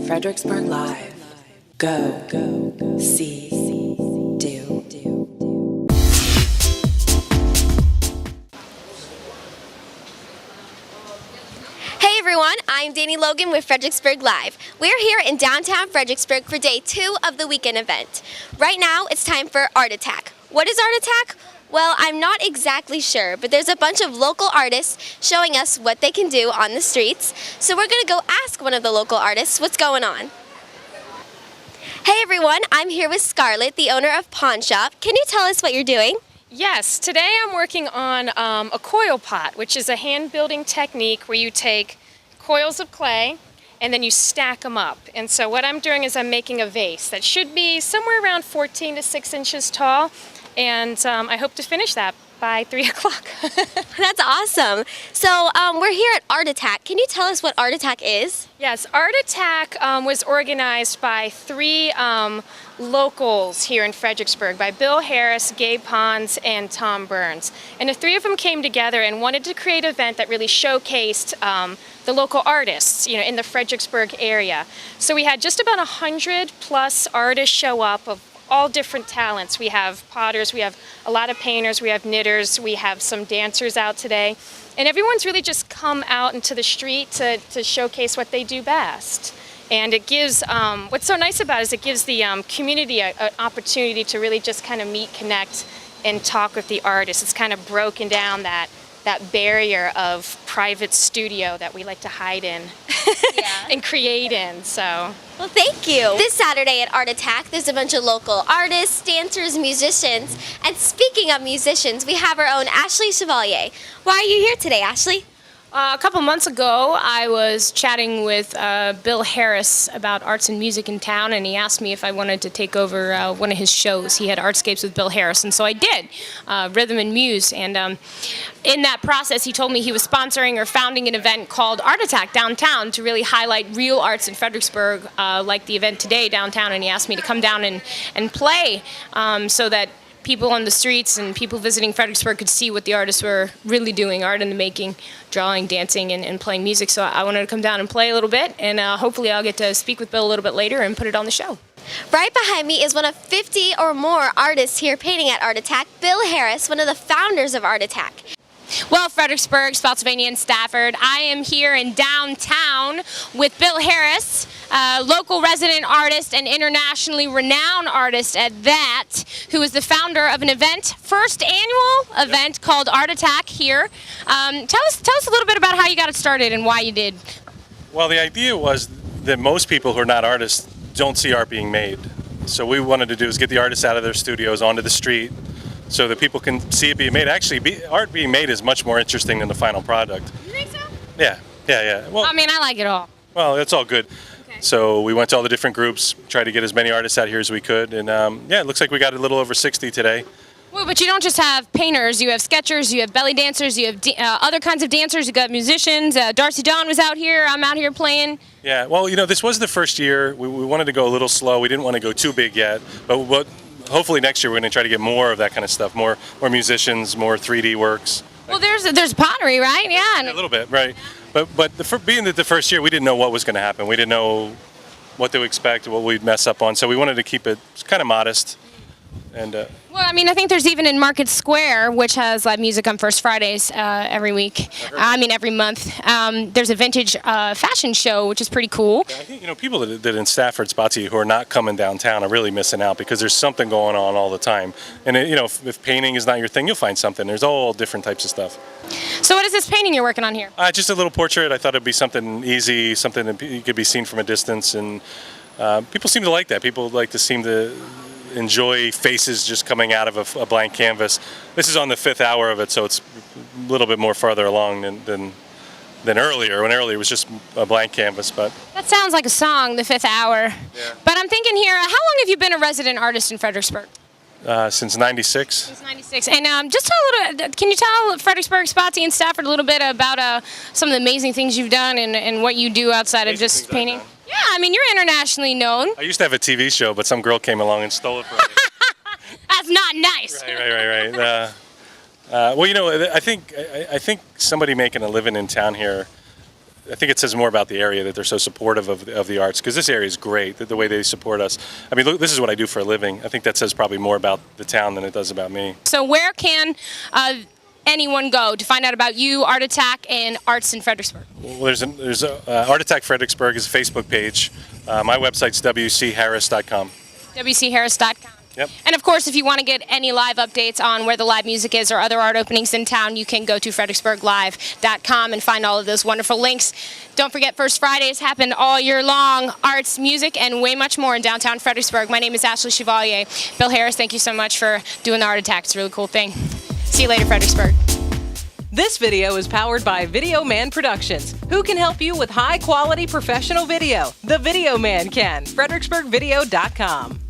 Fredericksburg Live. Go, see, do. Hey everyone, I'm Danny Logan with Fredericksburg Live. We're here in downtown Fredericksburg for day 2 of the weekend event. Right now, it's time for Art Attack. What is Art Attack? Well, I'm not exactly sure, but there's a bunch of local artists showing us what they can do on the streets. So we're gonna go ask one of the local artists what's going on. Hey everyone, I'm here with Scarlett, the owner of Pawn Shop. Can you tell us what you're doing? Yes, today I'm working on a coil pot, which is a hand building technique where you take coils of clay and then you stack them up. And so what I'm doing is I'm making a vase that should be somewhere around 14 to 6 inches tall, and I hope to finish that by 3 o'clock. That's awesome. So we're here at Art Attack. Can you tell us what Art Attack is? Yes, Art Attack was organized by 3 locals here in Fredericksburg, by Bill Harris, Gabe Pons, and Tom Burns. And the 3 of them came together and wanted to create an event that really showcased the local artists, in the Fredericksburg area. So we had just about 100 plus artists show up of all different talents. We have potters, we have a lot of painters, we have knitters, we have some dancers out today. And everyone's really just come out into the street to showcase what they do best. And it gives, what's so nice about it is it gives the community an opportunity to really just kind of meet, connect, and talk with the artists. It's kind of broken down that barrier of private studio that we like to hide in and create in. So. Well, thank you. This Saturday at Art Attack, there's a bunch of local artists, dancers, musicians. And speaking of musicians, we have our own Ashley Chevalier. Why are you here today, Ashley? A couple months ago, I was chatting with Bill Harris about arts and music in town, and he asked me if I wanted to take over one of his shows. He had Artscapes with Bill Harris, and so I did, Rhythm and Muse. And in that process, he told me he was sponsoring or founding an event called Art Attack downtown to really highlight real arts in Fredericksburg, like the event today downtown, and he asked me to come down and play so that people on the streets and people visiting Fredericksburg could see what the artists were really doing, art in the making, drawing, dancing, and playing music. So I wanted to come down and play a little bit, and hopefully I'll get to speak with Bill a little bit later and put it on the show. Right behind me is one of 50 or more artists here painting at Art Attack, Bill Harris, one of the founders of Art Attack. Well, Fredericksburg, Spotsylvania, and Stafford, I am here in downtown with Bill Harris, local resident artist and internationally renowned artist at that, who is the founder of an event, first annual event called Art Attack here. Tell us a little bit about how you got it started and why you did. Well, the idea was that most people who are not artists don't see art being made. So what we wanted to do is get the artists out of their studios onto the street, so that people can see it being made. Actually, art being made is much more interesting than the final product. You think so? Yeah. Well, I mean, I like it all. Well, it's all good. Okay. So we went to all the different groups, tried to get as many artists out here as we could, and it looks like we got a little over 60 today. Well, but you don't just have painters, you have sketchers, you have belly dancers, you have other kinds of dancers, you got musicians. Darcy Dawn was out here, I'm out here playing. Yeah, well, this was the first year. We wanted to go a little slow. We didn't want to go too big yet, but hopefully next year we're going to try to get more of that kind of stuff, more musicians, more 3D works. Well, there's pottery, right? Yeah. A little bit, right. But being that the first year, we didn't know what was going to happen. We didn't know what to expect, what we'd mess up on, so we wanted to keep it kind of modest. And well, I mean, I think there's even in Market Square, which has live music on First Fridays every week. Every month. There's a vintage fashion show, which is pretty cool. I think people that in Stafford, Spotsy, who are not coming downtown are really missing out, because there's something going on all the time. And if painting is not your thing, you'll find something. There's all different types of stuff. So what is this painting you're working on here? Just a little portrait. I thought it'd be something easy, something that could be seen from a distance, and people seem to like that. People seem to enjoy faces just coming out of a blank canvas. This is on the 5th hour of it, so it's a little bit more farther along than earlier, when earlier it was just a blank canvas. But that sounds like a song, the 5th hour. Yeah. But I'm thinking here, how long have you been a resident artist in Fredericksburg? Since '96. Since '96. And just can you tell Fredericksburg, Spotsy, and Stafford a little bit about some of the amazing things you've done and what you do outside of just painting? Yeah, I mean, you're internationally known. I used to have a TV show, but some girl came along and stole it from me. That's not nice. Right. Well, I think somebody making a living in town here I think it says more about the area that they're so supportive of the arts, because this area is great, the way they support us. I mean, look, this is what I do for a living. I think that says probably more about the town than it does about me. So where can anyone go to find out about you, Art Attack, and Arts in Fredericksburg? Well, there's Art Attack Fredericksburg is a Facebook page. My website's wcharris.com. wcharris.com. Yep. And of course, if you want to get any live updates on where the live music is or other art openings in town, you can go to fredericksburglive.com and find all of those wonderful links. Don't forget, First Fridays happen all year long. Arts, music, and way much more in downtown Fredericksburg. My name is Ashley Chevalier. Bill Harris, thank you so much for doing the Art Attack. It's a really cool thing. See you later, Fredericksburg. This video is powered by Video Man Productions, who can help you with high-quality professional video. The Video Man can. fredericksburgvideo.com.